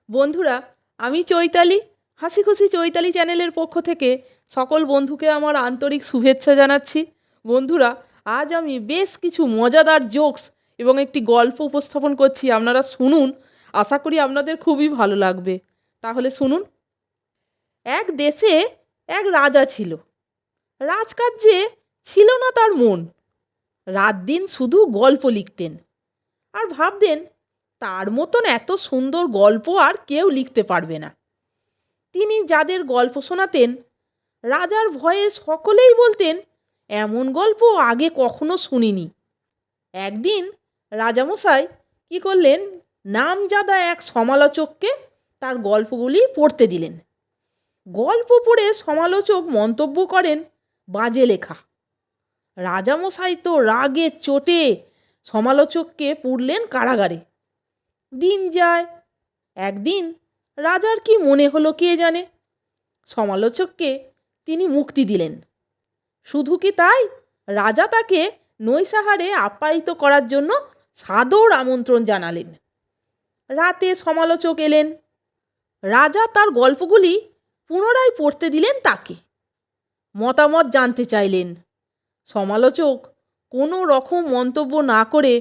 বন্ধুরা, আমি চৈতালি। হাসি খুশি চৈতালি চ্যানেলের পক্ষ থেকে সকল বন্ধুকে আমার আন্তরিক শুভেচ্ছা জানাচ্ছি। বন্ধুরা, আজ আমি বেশ কিছু মজাদার জোকস এবং একটি গল্প উপস্থাপন করছি, আপনারা শুনুন। আশা করি আপনাদের খুবই ভালো লাগবে। তাহলে শুনুন। এক দেশে এক রাজা ছিল। রাজকার্যে ছিল না তার মন। রাত দিন শুধু গল্প লিখতেন আর ভাবতেন তার মতন এত সুন্দর গল্প আর কেউ লিখতে পারবে না। তিনি যাদের গল্প শোনাতেন, রাজার ভয়ে সকলেই বলতেন, এমন গল্প আগে কখনো শুনিনি। একদিন রাজামশাই কী করলেন, নামজাদা এক সমালোচককে তার গল্পগুলি পড়তে দিলেন। গল্প পড়ে সমালোচক মন্তব্য করেন, বাজে লেখা। রাজামশাই তো রাগে চোটে সমালোচককে পুরলেন কারাগারে। দিন যায়। একদিন রাজার কি মনে হলো কে জানে, সমালোচককে তিনি মুক্তি দিলেন। শুধু কি তাই, রাজা তাকে নৈশাহারে আপ্যায়িত করার জন্য সাদর আমন্ত্রণ জানালেন। রাতে সমালোচক এলেন। রাজা তার গল্পগুলি পুনরায় পড়তে দিলেন তাকে। মতামত জানতে চাইলেন। সমালোচক কোনো রকম মন্তব্য না করে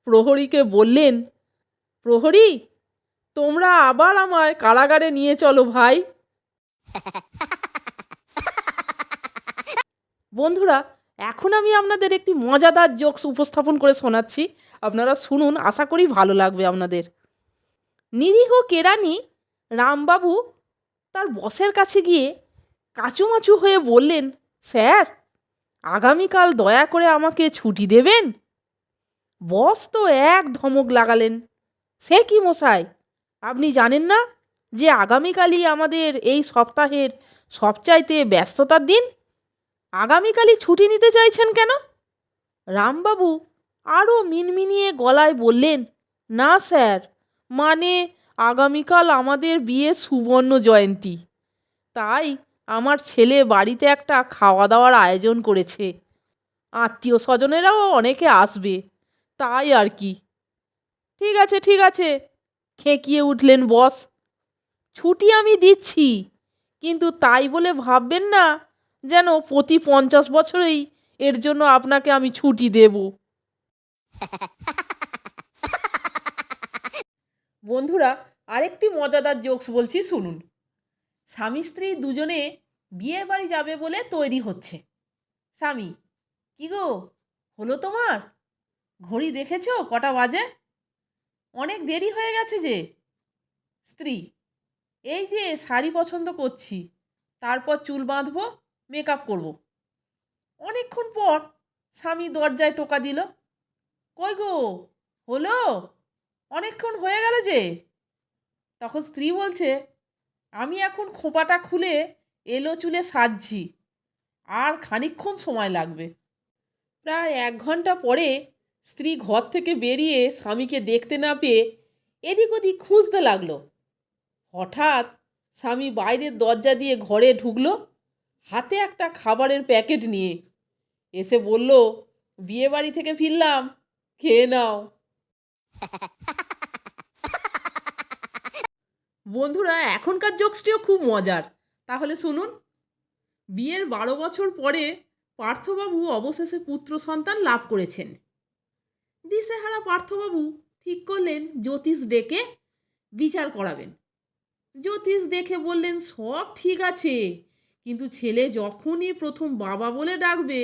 প্রহরীকে বললেন, প্রহরী, তোমরা আবার আমায় কারাগারে নিয়ে চলো ভাই। বন্ধুরা, এখন আমি আপনাদের একটি মজাদার জোকস উপস্থাপন করে শোনাচ্ছি, আপনারা শুনুন। আশা করি ভালো লাগবে আপনাদের। নিরীহ কেরানি রামবাবু তার বসের কাছে গিয়ে কাঁচুমাচু হয়ে বললেন, স্যার, আগামীকাল দয়া করে আমাকে ছুটি দেবেন। বস তো এক ধমক লাগালেন, সে কি মশাই, আপনি জানেন না যে আগামীকালই আমাদের এই সপ্তাহের সবচাইতে ব্যস্ততার দিন? আগামীকালই ছুটি নিতে চাইছেন কেন? রামবাবু আরও মিনমিনিয়ে গলায় বললেন, না স্যার, মানে আগামীকাল আমাদের বিয়ের সুবর্ণ জয়ন্তী। তাই আমার ছেলে বাড়িতে একটা খাওয়া দাওয়ার আয়োজন করেছে। আত্মীয় স্বজনেরাও অনেকে আসবে, তাই আর কি। ঠিক আছে ঠিক আছে, খেঁকিয়ে উঠলেন বস। ছুটি আমি দিচ্ছি, কিন্তু তাই বলে ভাববেন না যেন প্রতি 50 বছরেই এর জন্য আপনাকে আমি ছুটি দেব। বন্ধুরা, আরেকটি মজাদার জোকস বলছি, শুনুন। স্বামী স্ত্রী দুজনে বিয়ে বাড়ি যাবে বলে তৈরি হচ্ছে। স্বামী, কি গো, হলো তোমার? ঘড়ি দেখেছো কটা বাজে? অনেক দেরি হয়ে গেছে যে। স্ত্রী, এই যে শাড়ি পছন্দ করছি, তারপর চুল বাঁধবো, মেকআপ করব। অনেকক্ষণ পর স্বামী দরজায় টোকা দিল। কই গো, হলো? অনেকক্ষণ হয়ে গেল যে। তখন স্ত্রী বলছে, আমি এখন খোঁপাটা খুলে এলো চুলে সাজছি, আর খানিকক্ষণ সময় লাগবে। প্রায় 1 ঘন্টা পরে স্ত্রী ঘর থেকে বেরিয়ে স্বামীকে দেখতে না পেয়ে এদিক ওদিক খুঁজতে লাগলো। হঠাৎ স্বামী বাইরের দরজা দিয়ে ঘরে ঢুকলো, হাতে একটা খাবারের প্যাকেট নিয়ে। এসে বলল, বিয়ে বাড়ি থেকে ফিরলাম, খেয়ে নাও। বন্ধুরা, এখনকার জোকসটিও খুব মজার, তাহলে শুনুন। বিয়ের 12 বছর পরে পার্থবাবু অবশেষে পুত্র সন্তান লাভ করেছেন। দিশেহারা পার্থবাবু ঠিক করলেন জ্যোতিষ ডেকে বিচার করাবেন। জ্যোতিষ দেখে বললেন, সব ঠিক আছে, কিন্তু ছেলে যখনই প্রথম বাবা বলে ডাকবে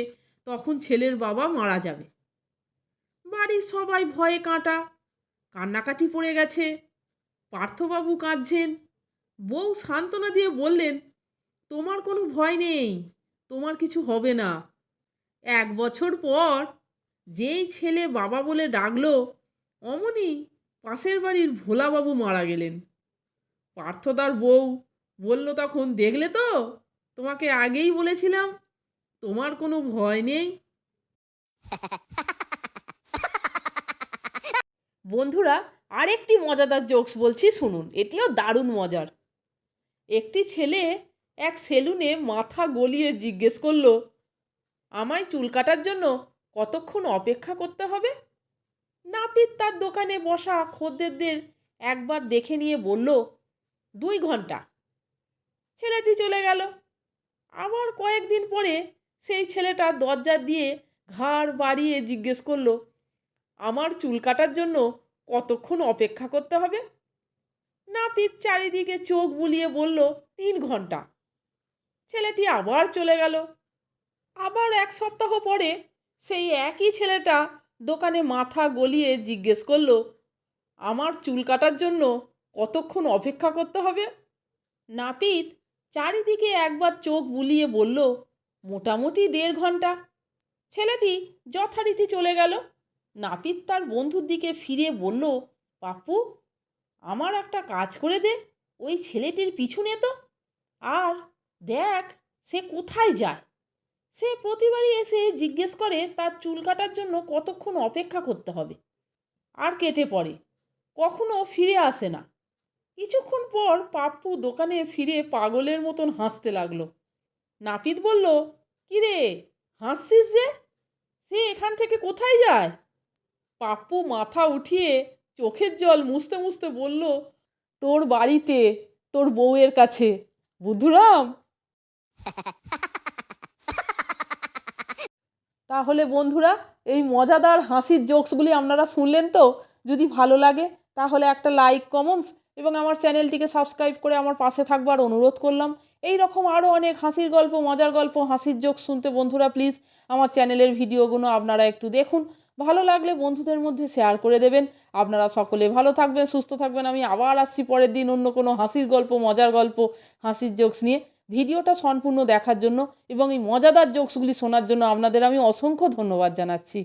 তখন ছেলের বাবা মারা যাবে। বাড়ির সবাই ভয়ে কাঁটা, কান্নাকাটি পড়ে গেছে। পার্থবাবু কাঁদছেন। বউ সান্ত্বনা দিয়ে বললেন, তোমার কোনো ভয় নেই, তোমার কিছু হবে না। 1 বছর পর যেই ছেলে বাবা বলে ডাকলো, অমনি পাশের বাড়ির ভোলাবাবু মারা গেলেন। পার্থদার বউ বলল তখন, দেখলে তো, তোমাকে আগেই বলেছিলাম, তোমার কোনো ভয় নেই। বন্ধুরা, আরেকটি মজাদার জোকস বলছি, শুনুন। এটিও দারুণ মজার। একটি ছেলে এক সেলুনে মাথা গলিয়ে জিজ্ঞেস করলো, আমায় চুল কাটার জন্য কতক্ষণ অপেক্ষা করতে হবে? নাপিত তার দোকানে বসা খদ্দেরদের একবার দেখে নিয়ে বলল, 2 ঘন্টা। ছেলেটি চলে গেল। আবার কয়েকদিন পরে সেই ছেলেটা দরজা দিয়ে ঘাড় বাড়িয়ে জিজ্ঞেস করলো, আমার চুল কাটার জন্য কতক্ষণ অপেক্ষা করতে হবে? নাপিত চারিদিকে চোখ বুলিয়ে বলল, 3 ঘন্টা। ছেলেটি আবার চলে গেল। আবার 1 সপ্তাহ পরে সেই একই ছেলেটা দোকানে মাথা গলিয়ে জিজ্ঞেস করলো, আমার চুল কাটার জন্য কতক্ষণ অপেক্ষা করতে হবে? নাপিত চারিদিকে একবার চোখ বুলিয়ে বলল, মোটামুটি 1.5 ঘন্টা। ছেলেটি যথারীতি চলে গেল। নাপিত তার বন্ধুর দিকে ফিরে বলল, পাপ্পু, আমার একটা কাজ করে দে, ওই ছেলেটির পিছু নে তো, আর দেখ সে কোথায় যায়। সে প্রতিবারই এসে জিজ্ঞেস করে তার চুল কাটার জন্য কতক্ষণ অপেক্ষা করতে হবে, আর কেটে পড়ে, কখনো ফিরে আসে না। কিছুক্ষণ পর পাপ্পু দোকানে ফিরে পাগলের মতন হাসতে লাগলো। নাপিত বলল, কিরে, হাসছিস যে? সে এখান থেকে কোথায় যায়? পাপ্পু মাথা উঠিয়ে চোখের জল মুছতে মুছতে বলল, তোর বাড়িতে, তোর বউয়ের কাছে, বুদ্ধুরাম। তাহলে বন্ধুরা, এই মজাদার হাসির জোকসগুলি আপনারা শুনলেন তো? যদি ভালো লাগে তাহলে একটা লাইক, কমেন্টস এবং আমার চ্যানেলটিকে সাবস্ক্রাইব করে আমার পাশে থাকবার অনুরোধ করলাম। এই রকম আরও অনেক হাসির গল্প, মজার গল্প, হাসির জোক শুনতে বন্ধুরা প্লিজ আমার চ্যানেলের ভিডিওগুলো আপনারা একটু দেখুন। ভালো লাগলে বন্ধুদের মধ্যে শেয়ার করে দেবেন। আপনারা সকলে ভালো থাকবেন, সুস্থ থাকবেন। আমি আবার আসছি পরের দিন অন্য কোনো হাসির গল্প, মজার গল্প, হাসির জোকস নিয়ে। ভিডিওটা সম্পূর্ণ দেখার জন্য এবং এই মজাদার জোকসগুলি শোনার জন্য আপনাদের আমি অসংখ্য ধন্যবাদ জানাচ্ছি।